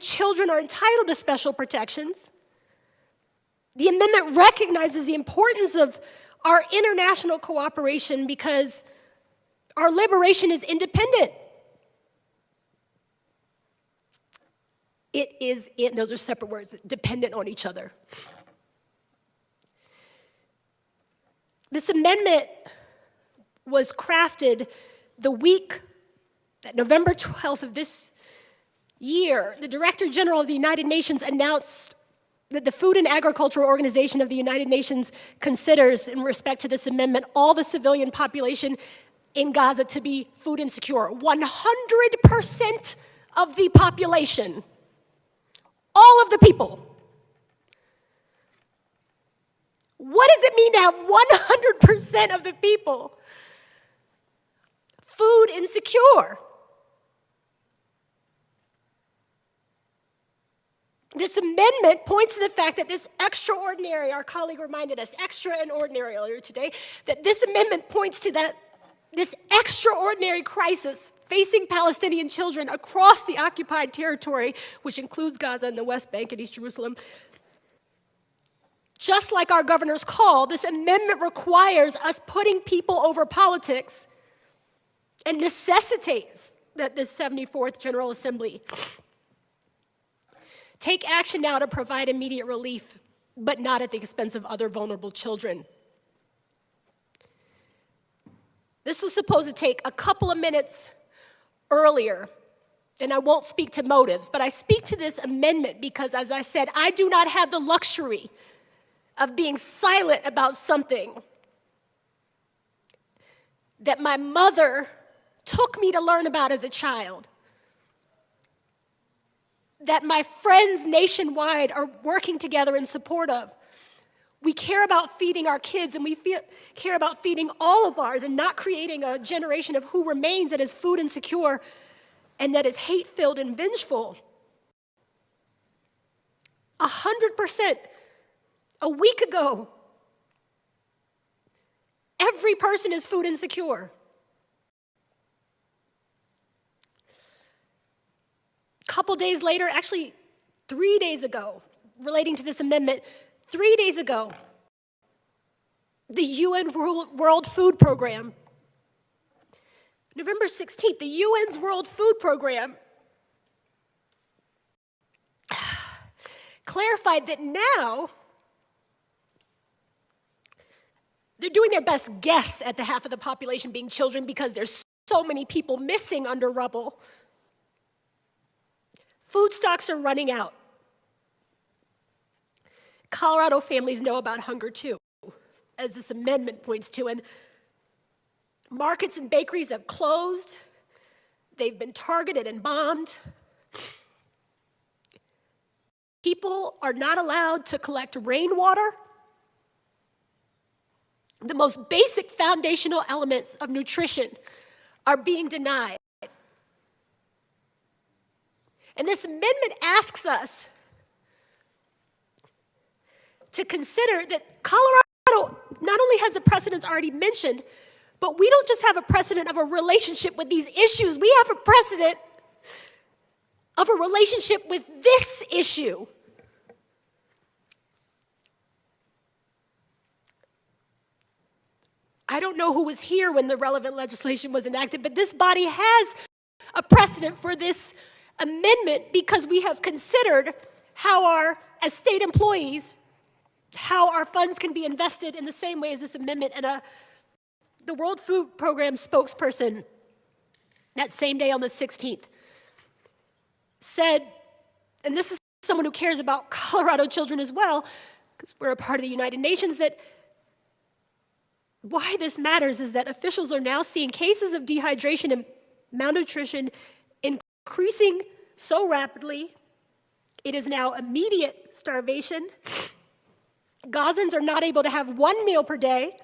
children are entitled to special protections. The amendment recognizes the importance of our international cooperation because our liberation is independent. Those are separate words, dependent on each other. This amendment was crafted the week that November 12th of this year, the Director General of the United Nations announced that the Food and Agricultural Organization of the United Nations considers, in respect to this amendment, all the civilian population in Gaza to be food insecure. 100% of the population, all of the people. What does it mean to have 100% of the people food insecure? This amendment points to the fact that this extraordinary, our colleague reminded us, extra and ordinary earlier today, that this amendment points to this extraordinary crisis facing Palestinian children across the occupied territory, which includes Gaza and the West Bank and East Jerusalem. Just like our governor's call, this amendment requires us putting people over politics and necessitates that this 74th General Assembly take action now to provide immediate relief, but not at the expense of other vulnerable children. This was supposed to take a couple of minutes earlier, and I won't speak to motives, but I speak to this amendment because, as I said, I do not have the luxury of being silent about something that my mother took me to learn about as a child, that my friends nationwide are working together in support of. We care about feeding our kids, and we care about feeding all of ours and not creating a generation of who remains that is food insecure and that is hate-filled and vengeful. 100%. A week ago, every person is food insecure. A couple days later, actually 3 days ago, relating to this amendment, 3 days ago, the UN World Food Program, November 16th, the UN's World Food Program clarified that now they're doing their best guess at the half of the population being children because there's so many people missing under rubble. Food stocks are running out. Colorado families know about hunger too, as this amendment points to, and markets and bakeries have closed. They've been targeted and bombed. People are not allowed to collect rainwater. The most basic foundational elements of nutrition are being denied. And this amendment asks us to consider that Colorado not only has the precedents already mentioned, but we don't just have a precedent of a relationship with these issues, we have a precedent of a relationship with this issue. I don't know who was here when the relevant legislation was enacted, but this body has a precedent for this amendment because we have considered how as state employees, how our funds can be invested in the same way as this amendment. And the World Food Program spokesperson that same day on the 16th said, and this is someone who cares about Colorado children as well, because we're a part of the United Nations, that why this matters is that officials are now seeing cases of dehydration and malnutrition increasing so rapidly. It is now immediate starvation. Gazans are not able to have one meal per day.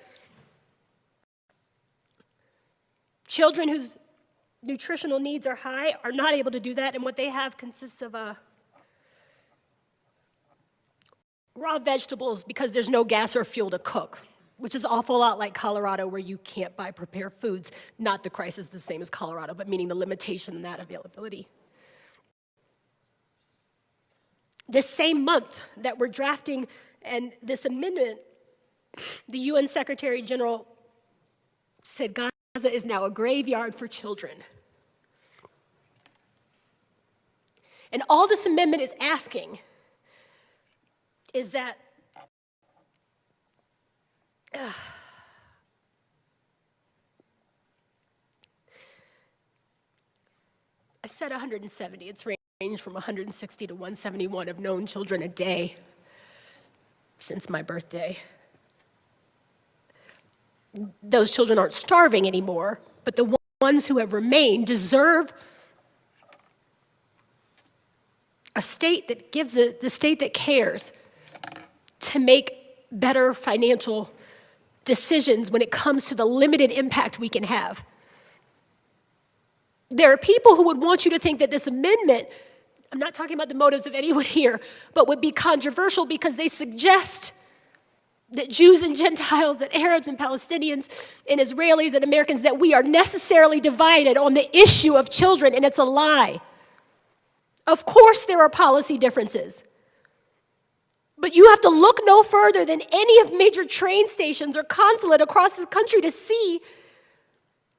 Children whose nutritional needs are high are not able to do that, and what they have consists of raw vegetables because there's no gas or fuel to cook, which is an awful lot like Colorado, where you can't buy prepared foods. Not the crisis the same as Colorado, but meaning the limitation in that availability. This same month that we're drafting and this amendment, the UN Secretary General said Gaza is now a graveyard for children. And all this amendment is asking is that I said 170. It's ranged from 160 to 171 of known children a day since my birthday. Those children aren't starving anymore, but the ones who have remained deserve a state that gives it, the state that cares, to make better financial decisions when it comes to the limited impact we can have. There are people who would want you to think that this amendment, I'm not talking about the motives of anyone here, but would be controversial because they suggest that Jews and Gentiles, that Arabs and Palestinians and Israelis and Americans, that we are necessarily divided on the issue of children, and it's a lie. Of course there are policy differences. But you have to look no further than any of major train stations or consulate across the country to see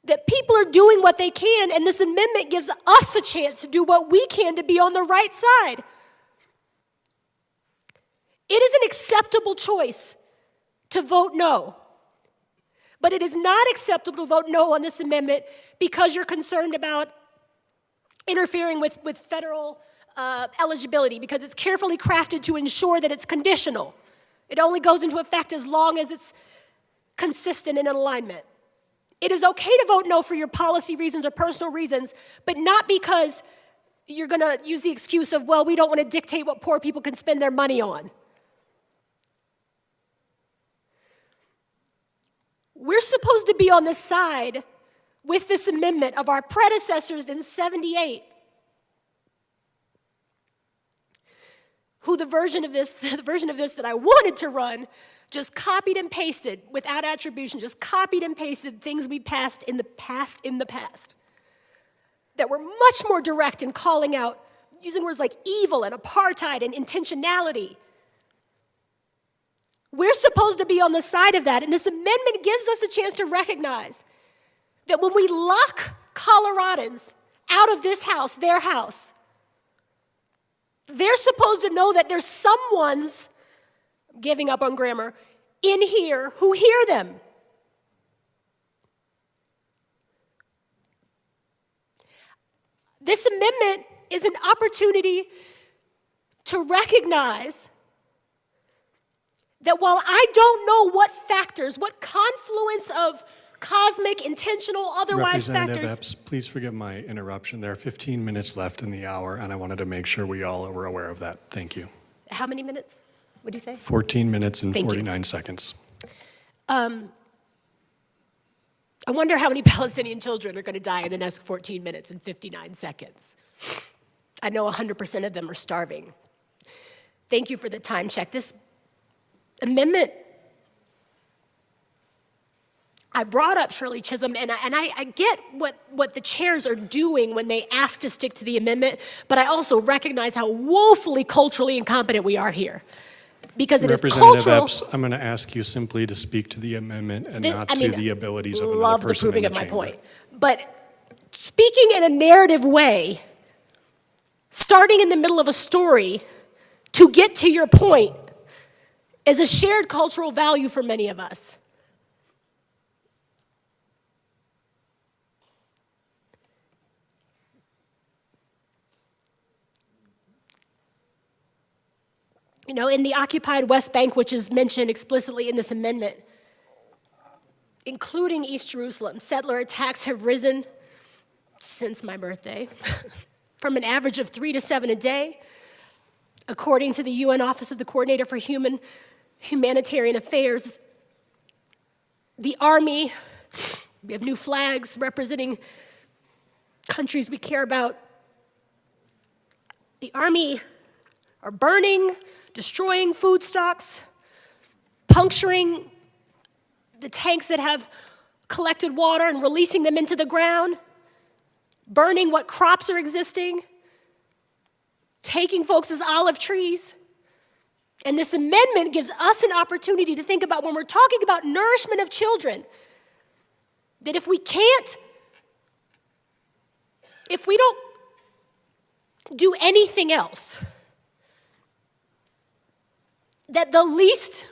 that people are doing what they can, and this amendment gives us a chance to do what we can to be on the right side. It is an acceptable choice to vote no. But it is not acceptable to vote no on this amendment because you're concerned about interfering with federal eligibility, because it's carefully crafted to ensure that it's conditional. It only goes into effect as long as it's consistent and in alignment. It is okay to vote no for your policy reasons or personal reasons, but not because you're going to use the excuse of, well, we don't want to dictate what poor people can spend their money on. We're supposed to be on the side with this amendment of our predecessors in '78, who the version of this that I wanted to run just copied and pasted without attribution, just copied and pasted things we passed in the past, that were much more direct in calling out, using words like evil and apartheid and intentionality. We're supposed to be on the side of that, and this amendment gives us a chance to recognize that when we lock Coloradans out of this house, their house, they're supposed to know that there's someone's, giving up on grammar, in here who hear them. This amendment is an opportunity to recognize that while I don't know what factors, what confluence of cosmic, intentional, otherwise Representative factors. Epps, please forgive my interruption. There are 15 minutes left in the hour, and I wanted to make sure we all were aware of that. Thank you. How many minutes? What did you say? 14 minutes and Thank you. 49 seconds. I wonder how many Palestinian children are going to die in the next 14 minutes and 59 seconds. I know 100% of them are starving. Thank you for the time check. This amendment, I brought up Shirley Chisholm, and I get what the chairs are doing when they ask to stick to the amendment, but I also recognize how woefully culturally incompetent we are here. Because it is cultural. Representative Epps, I'm going to ask you simply to speak to the amendment and not to the abilities of another person in the chamber. Love the proving of my point. But speaking in a narrative way, starting in the middle of a story to get to your point, is a shared cultural value for many of us. You know, in the occupied West Bank, which is mentioned explicitly in this amendment, including East Jerusalem, settler attacks have risen since my birthday from an average of 3 to 7 a day. According to the UN Office of the Coordinator for Humanitarian Affairs, the Army, we have new flags representing countries we care about. The Army are burning, destroying food stocks, puncturing the tanks that have collected water and releasing them into the ground, burning what crops are existing. taking folks as olive trees. And this amendment gives us an opportunity to think about when we're talking about nourishment of children, that if we don't do anything else, that the least